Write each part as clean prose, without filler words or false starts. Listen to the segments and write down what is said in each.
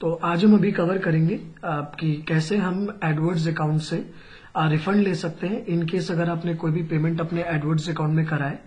तो आज हम अभी कवर करेंगे कि कैसे हम एडवर्ड्स अकाउंट से रिफंड ले सकते हैं इन केस अगर आपने कोई भी पेमेंट अपने एडवर्ड्स अकाउंट में कराए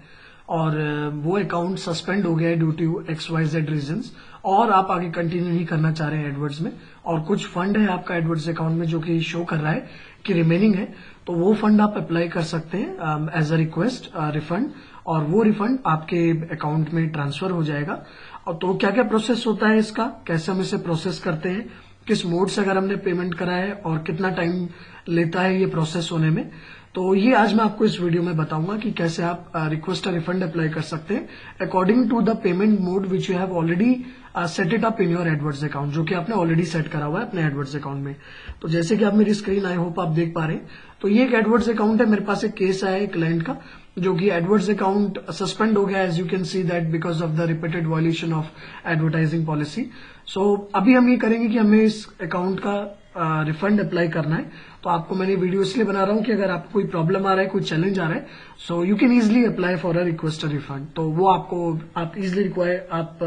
और वो अकाउंट सस्पेंड हो गया है ड्यू टू XYZ रीजंस और आप आगे कंटिन्यू नहीं करना चाह रहे हैं एडवर्ड्स में और कुछ फंड है आपका एडवर्ड्स अकाउंट में जो कि शो कर रहा है कि रिमेनिंग है, तो वो फंड आप अप्लाई कर सकते हैं एज अ रिक्वेस्ट रिफंड और वो रिफंड आपके अकाउंट में ट्रांसफर हो जाएगा। और तो क्या क्या प्रोसेस होता है इसका, कैसे हम इसे प्रोसेस करते हैं, किस मोड से अगर हमने पेमेंट करा है और कितना टाइम लेता है ये प्रोसेस होने में, तो ये आज मैं आपको इस वीडियो में बताऊंगा कि कैसे आप रिक्वेस्ट रिफंड अप्लाई कर सकते हैं according to the payment mode which you have already set it up in your AdWords account, जो कि आपने ऑलरेडी सेट करा हुआ है अपने एडवर्ड्स अकाउंट में। तो जैसे कि आप मेरी स्क्रीन आई होप आप देख पा रहे हैं, तो ये एक एडवर्ड्स अकाउंट है, मेरे पास एक केस आया है क्लाइंट का जो कि एडवर्ड्स अकाउंट सस्पेंड हो गया as you can see that because of the repeated violation of advertising policy. So अभी हम ये करेंगे कि हमें इस अकाउंट का रिफंड अप्लाई करना है। तो आपको मैंने वीडियो इसलिए बना रहा हूं कि अगर आपको कोई प्रॉब्लम आ रहा है, कोई चैलेंज आ रहा है, so you can easily apply for a request refund. तो वो आपको आप इजिली आप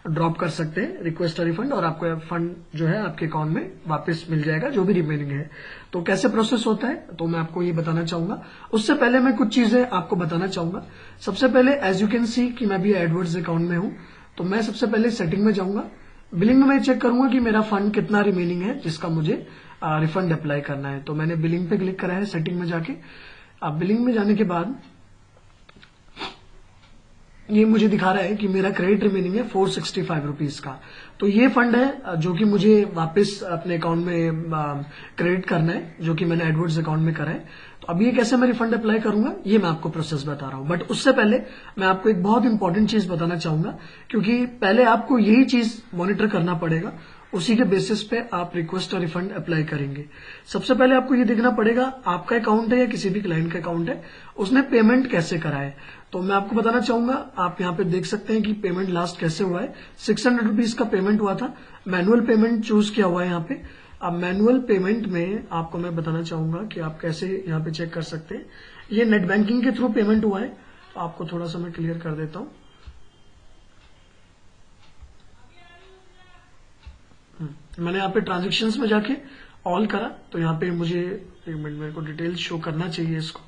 ड्रॉप कर सकते हैं रिक्वेस्ट रिफंड और आपको फंड जो है आपके अकाउंट में वापस मिल जाएगा जो भी रिमेनिंग है। तो कैसे प्रोसेस होता है तो मैं आपको ये बताना चाहूंगा। उससे पहले मैं कुछ चीजें आपको बताना चाहूंगा। सबसे पहले एज यू कैन सी कि मैं भी एडवर्ड्स अकाउंट में हूं, तो मैं सबसे पहले सेटिंग में जाऊंगा। बिलिंग में मैं चेक करूंगा कि मेरा फंड कितना रिमेनिंग है जिसका मुझे रिफंड अप्लाई करना है। तो मैंने बिलिंग पे क्लिक करा है सेटिंग में जाके। अब बिलिंग में जाने के बाद ये मुझे दिखा रहा है कि मेरा क्रेडिट रिमेनिंग है 465 रुपीज का। तो ये फंड है जो कि मुझे वापस अपने अकाउंट में क्रेडिट करना है जो कि मैंने एडवर्ड्स अकाउंट में करा है। तो अब ये कैसे मैं रिफंड अप्लाई करूंगा ये मैं आपको प्रोसेस बता रहा हूं, बट उससे पहले मैं आपको एक बहुत इंपॉर्टेंट चीज बताना चाहूंगा क्योंकि पहले आपको यही चीज मॉनिटर करना पड़ेगा, उसी के बेसिस पे आप रिक्वेस्ट और रिफंड अप्लाई करेंगे। सबसे पहले आपको ये देखना पड़ेगा आपका अकाउंट है या किसी भी क्लाइंट का अकाउंट है, उसने पेमेंट कैसे करा है। तो मैं आपको बताना चाहूंगा, आप यहाँ पे देख सकते हैं कि पेमेंट लास्ट कैसे हुआ है। 600 रुपीज का पेमेंट हुआ था, मैनुअल पेमेंट चूज किया हुआ है यहाँ पे। अब मैनुअल पेमेंट में आपको मैं बताना चाहूंगा कि आप कैसे यहाँ पे चेक कर सकते हैं। ये नेट बैंकिंग के थ्रू पेमेंट हुआ है, तो आपको थोड़ा सा मैं क्लियर कर देता हूँ। मैंने यहाँ पे ट्रांजेक्शन्स में जाके ऑल करा, तो यहाँ पे मुझे एक मिनट मेरे को डिटेल्स शो करना चाहिए इसको।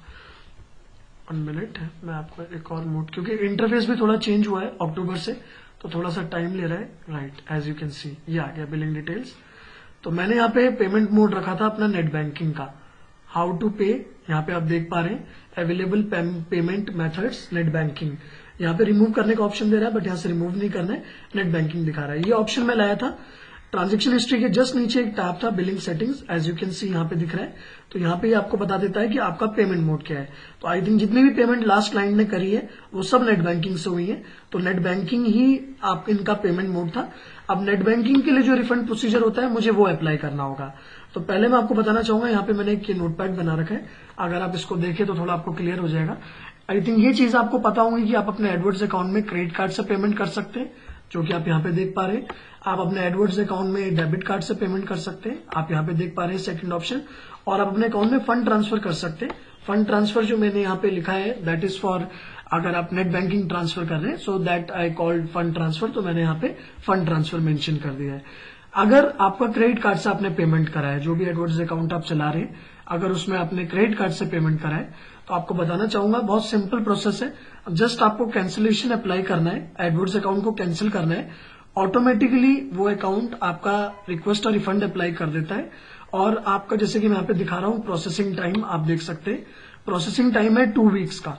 1 मिनट है, मैं आपको एक और मोड, क्योंकि इंटरफेस भी थोड़ा चेंज हुआ है अक्टूबर से, तो थोड़ा सा टाइम ले रहा है। Right, as you can see ये आ गया बिलिंग डिटेल्स। तो मैंने यहाँ पे पेमेंट मोड रखा था अपना नेट बैंकिंग का, हाउ टू पे। यहाँ पे आप देख पा रहे हैं available payment methods net banking. यहाँ पे रिमूव करने का ऑप्शन दे रहा है, बट यहाँ से रिमूव नहीं करना है, नेट बैंकिंग दिखा रहा है। ये ऑप्शन मैं लाया था। ट्रांजेक्शन हिस्ट्री के जस्ट नीचे एक टैब था billing settings, as you can see यहाँ पे दिख रहा है। तो यहाँ पे आपको बता देता है कि आपका पेमेंट मोड क्या है। तो आई थिंक जितनी भी पेमेंट लास्ट क्लाइंट ने करी है वो सब नेट बैंकिंग से हुई है, तो नेट बैंकिंग ही आप इनका पेमेंट मोड था। अब नेट बैंकिंग के लिए जो रिफंड प्रोसीजर होता है मुझे वो अप्लाई करना होगा। तो पहले मैं आपको बताना चाहूंगा, यहाँ पे मैंने एक नोटपैड बना रखा है, अगर आप इसको देखें तो थोड़ा आपको क्लियर हो जाएगा। आई थिंक ये चीज आपको पता होगी कि आप अपने एडवर्ड्स अकाउंट में क्रेडिट कार्ड से पेमेंट कर सकते हैं, जो कि आप यहाँ पे देख पा रहे हैं। आप अपने एडवर्ड्स अकाउंट में डेबिट कार्ड से पेमेंट कर सकते हैं, आप यहाँ पे देख पा रहे हैं सेकंड ऑप्शन। और आप अपने अकाउंट में फंड ट्रांसफर कर सकते हैं। फंड ट्रांसफर जो मैंने यहाँ पे लिखा है दैट इज फॉर अगर आप नेट बैंकिंग ट्रांसफर कर रहे हैं, so that I called fund transfer, तो मैंने यहाँ पे फंड ट्रांसफर मेंशन कर दिया है। अगर आपका क्रेडिट कार्ड से आपने पेमेंट करा है, जो भी एडवर्ड्स अकाउंट आप चला रहे हैं, अगर उसमें आपने क्रेडिट कार्ड से पेमेंट करा है, तो आपको बताना चाहूंगा बहुत सिंपल प्रोसेस है। जस्ट आपको कैंसिलेशन अप्लाई करना है, एडवर्ड्स अकाउंट को कैंसिल करना है, ऑटोमेटिकली वो अकाउंट आपका रिक्वेस्ट और रिफंड अप्लाई कर देता है। और आपका जैसे कि मैं यहाँ पे दिखा रहा हूँ प्रोसेसिंग टाइम आप देख सकते हैं, प्रोसेसिंग टाइम है 2 वीक्स का।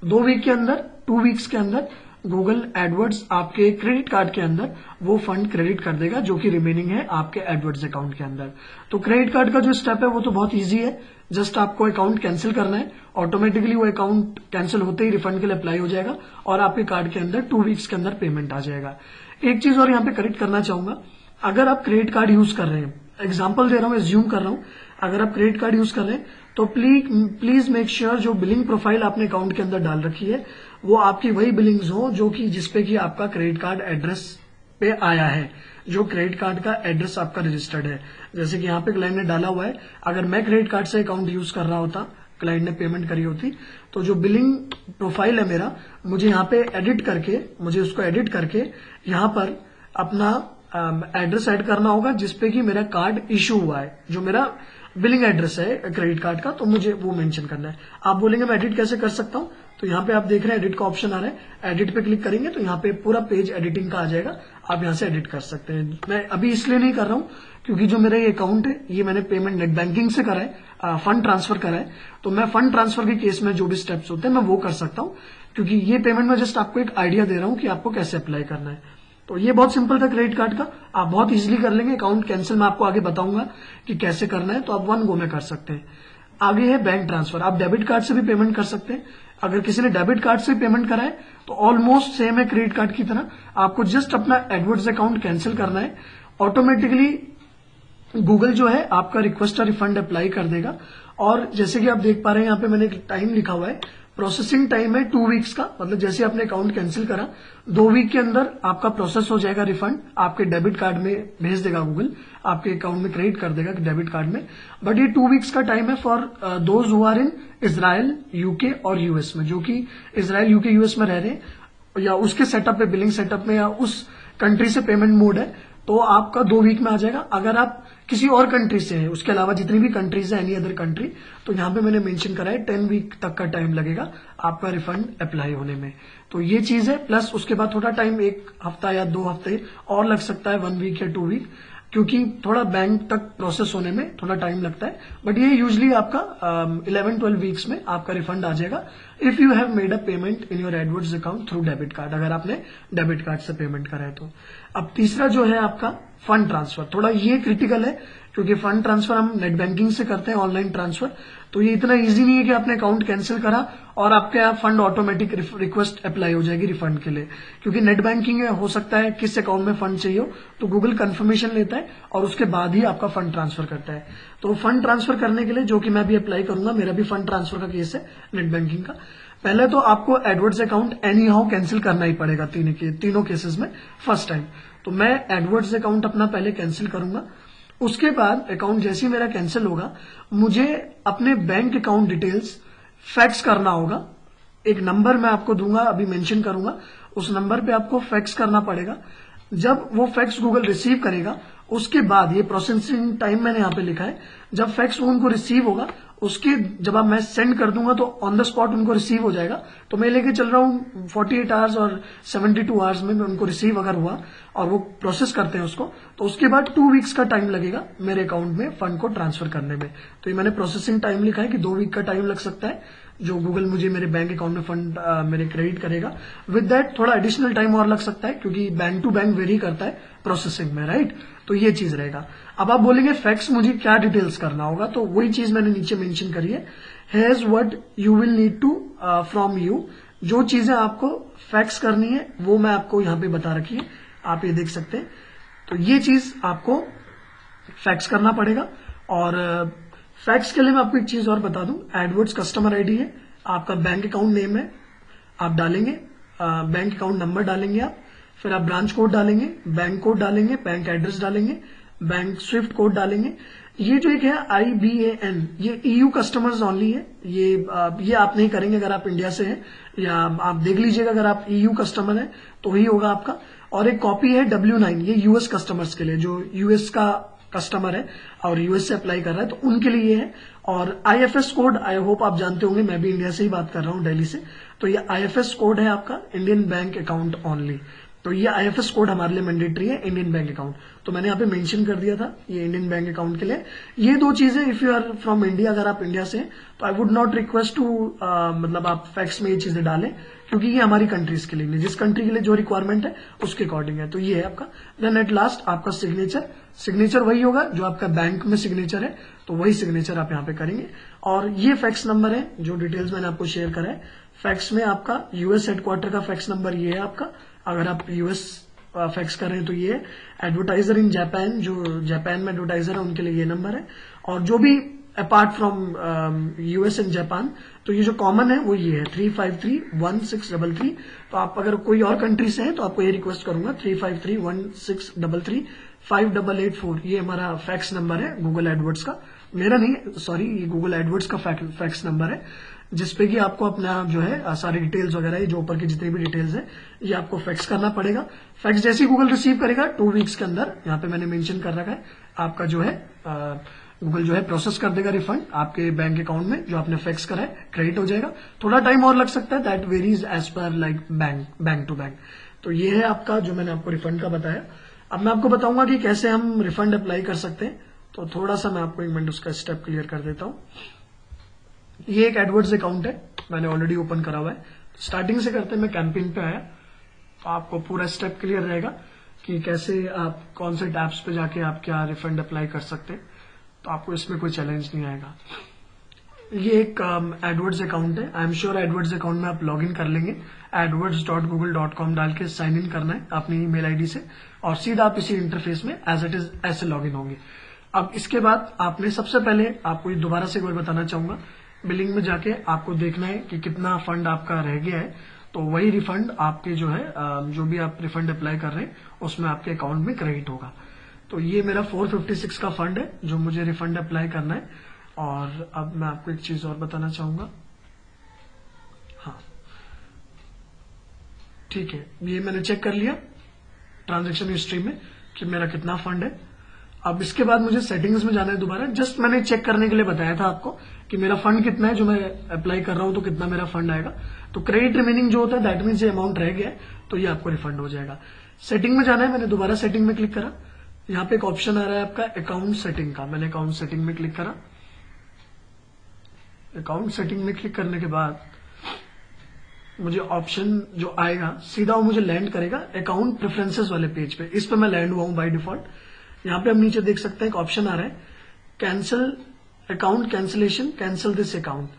2 वीक के अंदर 2 वीक्स के अंदर गूगल एडवर्ड्स आपके क्रेडिट कार्ड के अंदर वो फंड क्रेडिट कर देगा जो कि रिमेनिंग है आपके एडवर्ड्स अकाउंट के अंदर। तो क्रेडिट कार्ड का जो स्टेप है वो तो बहुत इजी है, जस्ट आपको अकाउंट कैंसिल करना है, ऑटोमेटिकली वो अकाउंट कैंसिल होते ही रिफंड के लिए अप्लाई हो जाएगा और आपके कार्ड के अंदर 2 वीक्स के अंदर पेमेंट आ जाएगा। एक चीज और यहाँ पे करेक्ट करना चाहूंगा, अगर आप क्रेडिट कार्ड यूज कर रहे हैं, एग्जाम्पल दे रहा हूं, एज्यूम कर रहा हूं, अगर आप क्रेडिट कार्ड यूज कर रहे हैं तो प्लीज मेक श्योर जो बिलिंग प्रोफाइल आपने अकाउंट के अंदर डाल रखी है वो आपकी वही बिलिंग्स हो जो कि जिसपे कि आपका क्रेडिट कार्ड एड्रेस पे आया है, जो क्रेडिट कार्ड का एड्रेस आपका रजिस्टर्ड है। जैसे कि यहाँ पे क्लाइंट ने डाला हुआ है, अगर मैं क्रेडिट कार्ड से अकाउंट यूज कर रहा होता, क्लाइंट ने पेमेंट करी होती, तो जो बिलिंग प्रोफाइल है मेरा, मुझे यहाँ पे मुझे उसको एडिट करके यहाँ पर अपना एड्रेस ऐड करना होगा जिसपे कि मेरा कार्ड इशू हुआ है, जो मेरा बिलिंग एड्रेस है क्रेडिट कार्ड का, तो मुझे वो मेंशन करना है। आप बोलेंगे मैं एडिट कैसे कर सकता हूं, तो यहाँ पे आप देख रहे हैं एडिट का ऑप्शन आ रहा है, एडिट पे क्लिक करेंगे तो यहाँ पे पूरा पेज एडिटिंग का आ जाएगा, आप यहाँ से एडिट कर सकते हैं। मैं अभी इसलिए नहीं कर रहा हूँ क्योंकि जो मेरा ये अकाउंट है ये मैंने पेमेंट नेट बैंकिंग से करा है, फंड ट्रांसफर करा है, तो मैं फंड ट्रांसफर के केस में जो भी स्टेप्स होते हैं मैं वो कर सकता हूँ, क्योंकि ये पेमेंट में जस्ट आपको एक आइडिया दे रहा हूँ कि आपको कैसे अप्लाई करना है। तो ये बहुत सिंपल था क्रेडिट कार्ड का, आप बहुत इजीली कर लेंगे। अकाउंट कैंसिल मैं आपको आगे बताऊंगा कि कैसे करना है, तो आप वन गो में कर सकते हैं। आगे है बैंक ट्रांसफर, आप डेबिट कार्ड से भी पेमेंट कर सकते हैं। अगर किसी ने डेबिट कार्ड से पेमेंट करा है तो ऑलमोस्ट सेम है क्रेडिट कार्ड की तरह, आपको जस्ट अपना एडवर्ड्स अकाउंट कैंसिल करना है, ऑटोमेटिकली गूगल जो है आपका रिक्वेस्ट रिफंड अप्लाई कर देगा। और जैसे कि आप देख पा रहे हैं यहाँ पे मैंने एक टाइम लिखा हुआ है, प्रोसेसिंग टाइम है 2 वीक्स का, मतलब जैसे आपने अकाउंट कैंसिल करा 2 वीक के अंदर आपका प्रोसेस हो जाएगा, रिफंड आपके डेबिट कार्ड में भेज देगा गूगल, आपके अकाउंट में क्रेडिट कर देगा डेबिट कार्ड में। बट ये 2 वीक्स का टाइम है for those who are in Israel, UK और यूएस में, जो कि इजराइल, यूके, यूएस में रह रहे हैं या उसके सेटअप पे, बिलिंग सेटअप में या उस कंट्री से पेमेंट मोड है, तो आपका 2 वीक में आ जाएगा। अगर आप किसी और कंट्री से हैं, उसके अलावा जितनी भी कंट्रीज है, एनी अदर कंट्री, तो यहाँ पे मैंने मेंशन करा है 10 वीक तक का टाइम लगेगा आपका रिफंड अप्लाई होने में। तो ये चीज है, प्लस उसके बाद थोड़ा टाइम 1 हफ्ता या 2 हफ्ते और लग सकता है, 1 वीक या 2 वीक, क्योंकि थोड़ा बैंक तक प्रोसेस होने में थोड़ा टाइम लगता है। बट ये यूजली आपका 11-12 वीक्स में आपका रिफंड आ जाएगा if you have made a payment in your AdWords account through debit card, अगर आपने डेबिट कार्ड से पेमेंट करा है तो। अब तीसरा जो है आपका फंड ट्रांसफर, थोड़ा ये क्रिटिकल है क्योंकि फंड ट्रांसफर हम नेट बैंकिंग से करते हैं, ऑनलाइन ट्रांसफर, तो ये इतना इजी नहीं है कि आपने अकाउंट कैंसिल करा और आपके यहाँ फंड ऑटोमेटिक रिक्वेस्ट अप्लाई हो जाएगी रिफंड के लिए, क्योंकि नेट बैंकिंग में हो सकता है किस अकाउंट में फंड चाहिए हो, तो गूगल कंफर्मेशन लेता है और उसके बाद ही आपका फंड ट्रांसफर करता है। तो फंड ट्रांसफर करने के लिए, जो कि मैं भी अप्लाई करूंगा, मेरा भी फंड ट्रांसफर का केस है नेट बैंकिंग का, पहले तो आपको Edwards account any how cancel करना ही पड़ेगा तीनों केसेस में फर्स्ट टाइम। तो मैं एडवर्ड्स अकाउंट अपना पहले कैंसिल करूंगा, उसके बाद अकाउंट जैसे ही मेरा कैंसिल होगा मुझे अपने बैंक अकाउंट डिटेल्स फैक्स करना होगा। एक नंबर मैं आपको दूंगा, अभी मेंशन करूंगा, उस नंबर पे आपको फैक्स करना पड़ेगा। जब वो फैक्स गूगल रिसीव करेगा उसके बाद, ये प्रोसेसिंग टाइम मैंने यहाँ पे लिखा है, जब फैक्स उनको रिसीव होगा उसके जब आप मैं सेंड कर दूंगा तो ऑन द स्पॉट उनको रिसीव हो जाएगा। तो मैं लेके चल रहा हूँ 48 आवर्स और 72 आवर्स में उनको रिसीव अगर हुआ और वो प्रोसेस करते हैं उसको, तो उसके बाद 2 वीक्स का टाइम लगेगा मेरे अकाउंट में फंड को ट्रांसफर करने में। तो ये मैंने प्रोसेसिंग टाइम लिखा है कि 2 वीक का टाइम लग सकता है जो गूगल मुझे मेरे बैंक अकाउंट में फंड मेरे क्रेडिट करेगा। विद दैट थोड़ा एडिशनल टाइम और लग सकता है क्योंकि बैंक टू बैंक वेरी करता है प्रोसेसिंग में, राइट। तो ये चीज रहेगा। अब आप बोलेंगे फैक्स मुझे क्या डिटेल्स करना होगा, तो वही चीज मैंने नीचे मेंशन करी है, has what you will need to from you. जो चीजें आपको फैक्स करनी है वो मैं आपको यहाँ पे बता रखी है, आप ये देख सकते हैं। तो ये चीज आपको फैक्स करना पड़ेगा। और फैक्स के लिए मैं आपको एक चीज और बता दूं, एडवर्ड्स कस्टमर आईडी है, आपका बैंक अकाउंट नेम है, आप डालेंगे, बैंक अकाउंट नंबर डालेंगे आप, फिर आप ब्रांच कोड डालेंगे, बैंक कोड डालेंगे, बैंक एड्रेस डालेंगे, बैंक स्विफ्ट कोड डालेंगे। ये जो एक है IBAN, ये EU कस्टमर्स ओनली है, ये आप नहीं करेंगे अगर आप इंडिया से हैं, या आप देख लीजिएगा अगर आप EU कस्टमर है तो ही होगा आपका। और एक कॉपी है W9, ये US कस्टमर्स के लिए, जो US का कस्टमर है और US से अप्लाई कर रहा है तो उनके लिए ये है। और IFS कोड आई होप आप जानते होंगे, मैं भी इंडिया से ही बात कर रहा हूँ, दिल्ली से, तो ये IFS कोड है आपका इंडियन बैंक अकाउंट ओनली। तो ये IFS कोड हमारे लिए मैंडेटरी है इंडियन बैंक अकाउंट, तो मैंने यहाँ पे मेंशन कर दिया था ये इंडियन बैंक अकाउंट के लिए। ये 2 चीजें if you are from India, अगर आप इंडिया से हैं तो I would not request to मतलब आप फैक्स में ये चीजें डालें, क्योंकि ये हमारी कंट्रीज के लिए नहीं, जिस कंट्री के लिए जो रिक्वायरमेंट है उसके अकॉर्डिंग है। तो ये है आपका। देन एट लास्ट आपका सिग्नेचर वही होगा जो आपका बैंक में सिग्नेचर है, तो वही सिग्नेचर आप यहाँ पे करेंगे। और ये फैक्स नंबर है जो डिटेल्स मैंने आपको शेयर करा है। फैक्स में आपका US हेडक्वार्टर का फैक्स नंबर ये है आपका, अगर आप US फैक्स कर रहे हैं तो ये है। एडवर्टाइजर इन जापान, जो जापान में एडवर्टाइजर है उनके लिए ये नंबर है। और जो भी apart from US and Japan, तो ये जो कॉमन है वो ये है 3531633। तो आप अगर कोई और कंट्री से हैं तो आपको ये रिक्वेस्ट करूंगा 35316335884, ये हमारा फैक्स नंबर है गूगल एडवर्ड्स का, मेरा नहीं, सॉरी, ये गूगल एडवर्ड्स का फैक्स नंबर है। जिसपे कि आपको अपना जो है सारी डिटेल्स वगैरह, ये जो ऊपर की जितनी भी डिटेल्स है ये आपको फैक्स करना पड़ेगा। फैक्स जैसे ही गूगल रिसीव करेगा 2 वीक्स के अंदर, यहाँ पे मैंने मेंशन कर रखा है, आपका जो है गूगल जो है प्रोसेस कर देगा रिफंड आपके बैंक अकाउंट में, जो आपने फैक्स करा है क्रेडिट हो जाएगा। थोड़ा टाइम और लग सकता है, that varies as per like bank to bank. तो ये है आपका जो मैंने आपको रिफंड का बताया। अब मैं आपको बताऊंगा कि कैसे हम रिफंड अप्लाई कर सकते हैं। तो थोड़ा सा मैं आपको 1 मिनट उसका स्टेप क्लियर कर देता हूं। ये एक एडवर्ड्स अकाउंट है, मैंने ऑलरेडी ओपन करा हुआ है। स्टार्टिंग से करते हैं, मैं कैंपेन पे आया तो आपको पूरा स्टेप क्लियर रहेगा कि कैसे आप कौन से टैब्स पे जाके आप क्या रिफंड अप्लाई कर सकते हैं। तो आपको इसमें कोई चैलेंज नहीं आएगा। ये एक एडवर्ड्स अकाउंट है। I am sure Edwards account में आप लॉग इन कर लेंगे। adwords.google.com डाल के साइन इन करना है अपनी ईमेल आईडी से, और सीधा आप इसी इंटरफेस में एज इट इज ऐसे लॉग इन होंगे। अब इसके बाद आपने सबसे पहले, आपको ये दोबारा से एक बार बताना चाहूंगा, बिलिंग में जाके आपको देखना है कि कितना फंड आपका रह गया है। तो वही रिफंड आपके जो है जो भी आप रिफंड अप्लाई कर रहे हैं उसमें आपके अकाउंट में क्रेडिट होगा। तो ये मेरा 456 का फंड है जो मुझे रिफंड अप्लाई करना है। और अब मैं आपको एक चीज और बताना चाहूंगा। हाँ ठीक है, ये मैंने चेक कर लिया ट्रांजैक्शन हिस्ट्री में कि मेरा कितना फंड है। अब इसके बाद मुझे सेटिंग्स में जाना है दोबारा। जस्ट मैंने चेक करने के लिए बताया था आपको कि मेरा फंड कितना है, जो मैं अप्लाई कर रहा हूं तो कितना मेरा फंड आएगा। तो क्रेडिट रिमेनिंग जो होता है दैट मीन्स ये अमाउंट रह गया है, तो ये आपको रिफंड हो जाएगा। सेटिंग में जाना है, मैंने दोबारा सेटिंग में क्लिक करा। यहाँ पे एक ऑप्शन आ रहा है आपका अकाउंट सेटिंग का, मैंने अकाउंट सेटिंग में क्लिक करा। अकाउंट सेटिंग में क्लिक करने के बाद मुझे ऑप्शन जो आएगा सीधा वो मुझे लैंड करेगा अकाउंट प्रेफरेंसेस वाले पेज पे। इस पे मैं लैंड हुआ हूं बाय डिफॉल्ट। यहाँ पे हम नीचे देख सकते हैं एक ऑप्शन आ रहा है cancel account cancellation, cancel this account,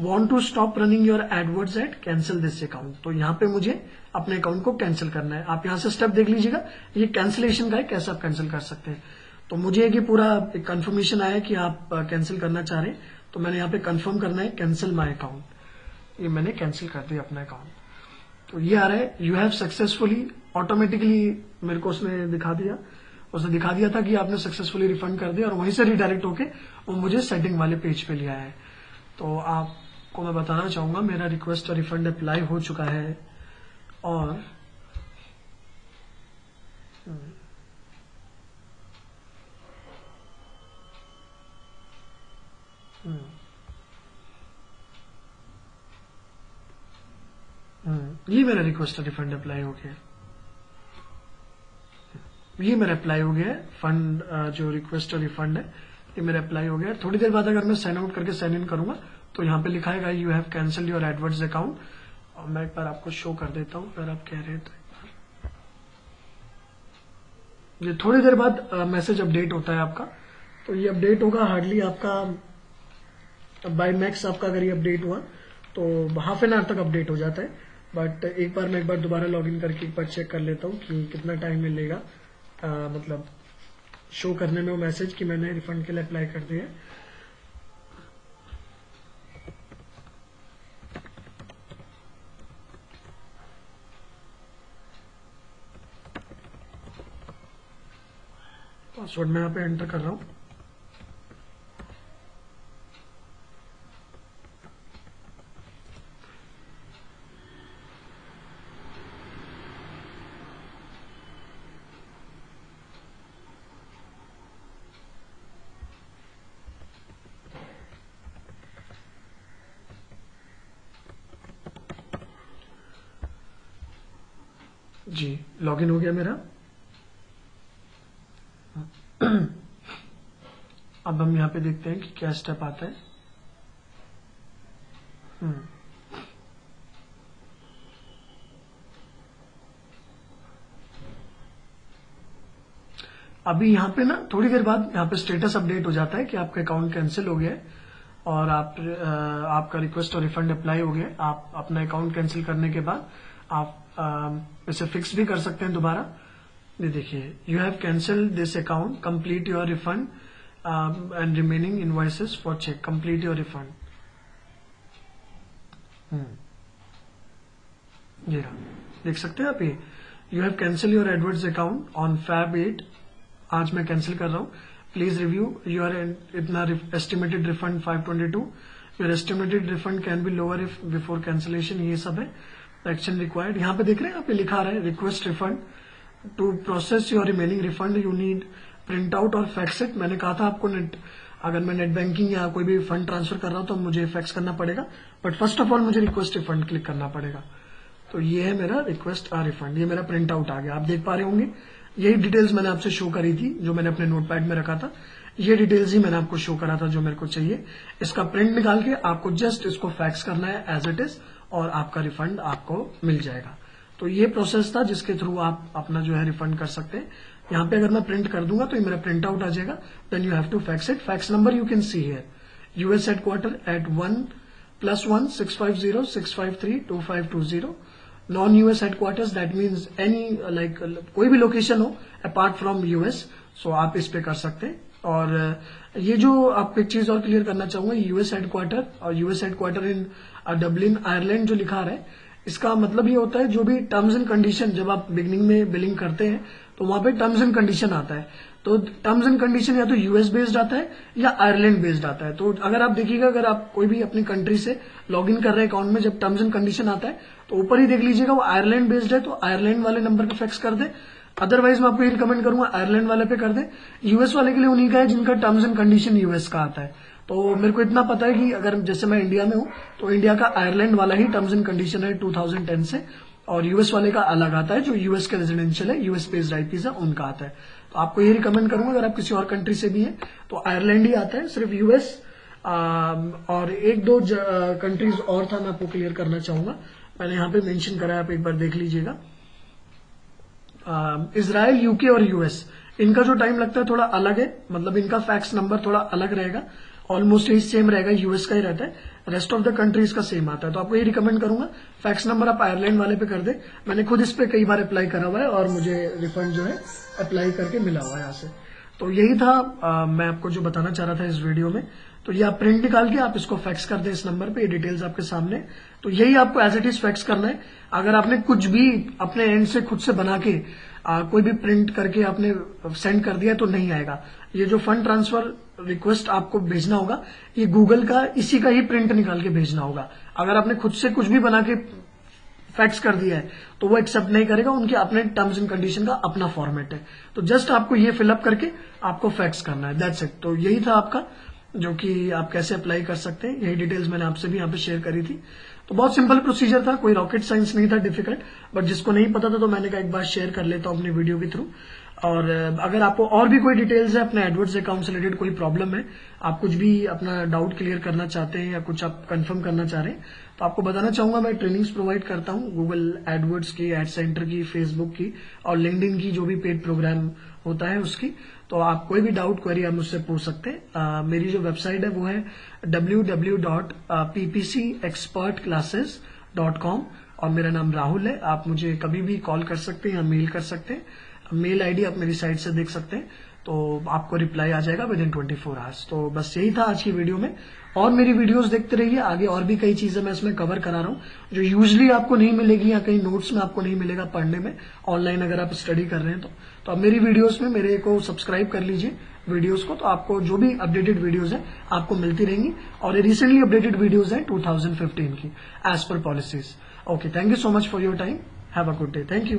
want to stop running your AdWords at cancel this account. तो यहाँ पे मुझे अपने अकाउंट को कैंसिल करना है। आप यहाँ से स्टेप देख लीजिएगा, ये कैंसिलेशन का है, कैसे आप कैंसिल कर सकते हैं। तो मुझे ये पूरा कंफर्मेशन आया कि आप कैंसिल करना चाह रहे हैं, तो मैंने यहाँ पे कंफर्म करना है कैंसिल माई अकाउंट। ये मैंने कैंसिल कर दिया अपना अकाउंट। तो ये आ रहा है यू हैव सक्सेसफुली, ऑटोमेटिकली मेरे को उसने दिखा दिया था कि आपने सक्सेसफुली रिफंड कर दिया, और वहीं से रिडायरेक्ट होके वो मुझे सेटिंग वाले पेज पे लिया है। तो आपको मैं बताना चाहूंगा मेरा रिक्वेस्ट और रिफंड अप्लाई हो चुका है। और ये मेरा रिक्वेस्ट और रिफंड अप्लाई हो गया, ये मेरा अप्लाई हो गया है। फंड जो रिक्वेस्ट और रिफंड है ये मेरा अप्लाई हो गया है। थोड़ी देर बाद अगर मैं साइन आउट करके साइन इन करूंगा तो यहाँ पे लिखा है you have cancelled your AdWords account. और मैं एक बार आपको शो कर देता हूँ अगर आप कह रहे हैं तो। ये थोड़ी देर बाद मैसेज अपडेट होता है आपका। तो ये अपडेट होगा हार्डली आपका बाय मैक्स, आपका अगर ये अपडेट हुआ तो हाफ एन आवर तक अपडेट हो जाता है। बट मैं एक बार दोबारा लॉगिन करके एक बार चेक कर लेता हूँ कि कितना टाइम मिलेगा मतलब शो करने में वो मैसेज कि मैंने रिफंड के लिए अप्लाई कर दिया है। पासवर्ड मैं यहाँ पे एंटर कर रहा हूँ। जी लॉगिन हो गया मेरा। अब हम यहाँ पे देखते हैं कि क्या स्टेप आता है। अभी यहाँ पे ना थोड़ी देर बाद यहाँ पे स्टेटस अपडेट हो जाता है कि आपका अकाउंट कैंसिल हो गया है और आपका रिक्वेस्ट और रिफंड अप्लाई हो गया। आप अपना अकाउंट कैंसिल करने के बाद आप इसे फिक्स भी कर सकते हैं दोबारा। ये देखिए you have cancelled this account, complete your refund and remaining invoices for check, complete your refund. ये देख सकते हैं आप, ये you have cancel your AdWords account on Feb 8। आज मैं कैंसिल कर रहा हूं। प्लीज रिव्यू योर इतना estimated refund 522 your estimated refund can be lower if before cancellation, ये सब है। एक्शन रिक्वायर्ड, यहाँ पे देख रहे हैं, यहाँ पे लिखा रहा है request refund, to process your remaining refund you need print out और फैक्स इट। मैंने कहा था आपको अगर मैं नेट बैंकिंग या कोई भी फंड ट्रांसफर कर रहा हूं तो मुझे फैक्स करना पड़ेगा, बट फर्स्ट ऑफ ऑल मुझे रिक्वेस्ट रिफंड क्लिक करना पड़ेगा। तो ये है मेरा रिक्वेस्ट रिफंड, ये मेरा प्रिंट आउट आ गया, आप देख पा रहे होंगे। यही डिटेल्स मैंने आपसे शो करी थी जो मैंने अपने नोटपैड में रखा था, ये डिटेल्स ही मैंने आपको शो करा था जो मेरे को चाहिए। इसका प्रिंट निकाल के आपको जस्ट इसको फैक्स करना है एज इट इज, और आपका रिफंड आपको मिल जाएगा। तो ये प्रोसेस था जिसके थ्रू आप अपना जो है रिफंड कर सकते हैं। यहाँ पे अगर मैं प्रिंट कर दूंगा तो ये मेरा प्रिंट आउट आ जाएगा। Then you have to fax it. Fax number you can see here, US headquarter at 1+1 650 653 2520। Non US headquarters that means any like कोई भी लोकेशन हो अपार्ट फ्रॉम यूएस, सो आप इस पे कर सकते हैं। और ये जो आपको एक चीज और क्लियर करना चाहूंगा, यूएस हेडक्वार्टर और US headquarter in Dublin Ireland जो लिखा रहा है, इसका मतलब ये होता है जो भी टर्म्स एंड कंडीशन, जब आप बिगिनिंग में बिलिंग करते हैं तो वहां पे टर्म्स एंड कंडीशन आता है। तो टर्म्स एंड कंडीशन या तो यूएस बेस्ड आता है या आयरलैंड बेस्ड आता है। तो अगर आप देखिएगा, अगर आप कोई भी अपनी कंट्री से लॉग इन कर रहे हैं अकाउंट में, जब टर्म्स एंड कंडीशन आता है तो ऊपर ही देख लीजिएगा वो आयरलैंड बेस्ड है, तो आयरलैंड वाले नंबर पे फिक्स कर दे। अदरवाइज मैं आपको ये रिकमेंड करूंगा आयरलैंड वाले पे कर दे। यूएस वाले के लिए उन्हीं का है जिनका टर्म्स एंड कंडीशन यूएस का आता है। तो मेरे को इतना पता है कि अगर जैसे मैं इंडिया में हूं तो इंडिया का आयरलैंड वाला ही टर्म्स एंड कंडीशन है 2010 से, और यूएस वाले का अलग आता है, जो यूएस के रेजिडेंशियल है, यूएस बेस्ड आईपीज है, उनका आता है। तो आपको ये रिकमेंड करूंगा अगर आप किसी और कंट्री से भी हैं तो आयरलैंड ही आता है, सिर्फ यूएस और एक दो कंट्रीज और था, मैं आपको क्लियर करना चाहूंगा। मैंने यहाँ पे मेंशन करा है, आप एक बार देख लीजिएगा। इजराइल, यूके और यूएस, इनका जो टाइम लगता है थोड़ा अलग है, मतलब इनका फैक्स नंबर थोड़ा अलग रहेगा, ऑलमोस्ट यही सेम रहेगा, यूएस का ही रहता है। रेस्ट ऑफ द कंट्रीज का सेम आता है। तो आपको ये रिकमेंड करूंगा फैक्स नंबर आप आयरलैंड वाले पे कर दे। मैंने खुद इस पे कई बार अप्लाई करा हुआ है और मुझे रिफंड जो है अप्लाई करके मिला हुआ है यहाँ से। तो यही था मैं आपको जो बताना चाह रहा था इस वीडियो में। तो ये आप प्रिंट निकाल के आप इसको फैक्स कर दें इस नंबर पे, ये डिटेल्स आपके सामने। तो यही आपको एज इट इज फैक्स करना है। अगर आपने कुछ भी अपने एंड से खुद से बना के कोई भी प्रिंट करके आपने सेंड कर दिया तो नहीं आएगा। ये जो फंड ट्रांसफर रिक्वेस्ट आपको भेजना होगा, ये गूगल का इसी का ही प्रिंट निकाल के भेजना होगा। अगर आपने खुद से कुछ भी बना के फैक्स कर दिया है तो वो एक्सेप्ट नहीं करेगा, उनके अपने टर्म्स एंड कंडीशन का अपना फॉर्मेट है। तो जस्ट आपको ये फिलअप करके आपको फैक्स करना है, दैट्स इट। तो यही था आपका, जो कि आप कैसे अप्लाई कर सकते हैं, यही डिटेल्स मैंने आपसे भी यहाँ पे शेयर करी थी। तो बहुत सिंपल प्रोसीजर था, कोई रॉकेट साइंस नहीं था डिफिकल्ट, बट जिसको नहीं पता था तो मैंने कहा एक बार शेयर कर लेता हूँ अपनी वीडियो के थ्रू। और अगर आपको और भी कोई डिटेल्स है अपने एडवर्ड्स अकाउंट से रिलेटेड, कोई प्रॉब्लम है, आप कुछ भी अपना डाउट क्लियर करना चाहते हैं या कुछ आप कंफर्म करना चाह रहे हैं, तो आपको बताना चाहूंगा मैं ट्रेनिंग्स प्रोवाइड करता हूँ गूगल एडवर्ड्स की, एड सेंटर की, फेसबुक की और लिंक्डइन की, जो भी पेड प्रोग्राम होता है उसकी। तो आप कोई भी डाउट क्वेरी आप मुझसे पूछ सकते हैं। मेरी जो वेबसाइट है वो है www.ppcexpertclasses.com और मेरा नाम राहुल है। आप मुझे कभी भी कॉल कर सकते हैं या मेल कर सकते हैं। मेल आईडी आप मेरी साइट से देख सकते हैं, तो आपको रिप्लाई आ जाएगा विद इन 24 आवर्स। तो बस यही था आज की वीडियो में। और मेरी वीडियोस देखते रहिए, आगे और भी कई चीजें मैं इसमें कवर करा रहा हूँ जो यूजुअली आपको नहीं मिलेगी या कहीं नोट्स में आपको नहीं मिलेगा पढ़ने में, ऑनलाइन अगर आप स्टडी कर रहे हैं तो आप मेरी वीडियोस में मेरे को सब्सक्राइब कर लीजिए वीडियोस को, तो आपको जो भी अपडेटेड वीडियोस है आपको मिलती रहेंगी। और ये रिसेंटली अपडेटेड वीडियोस है 2015 की एज पर policies. Okay, thank you so much for your time, have a good day, thank you.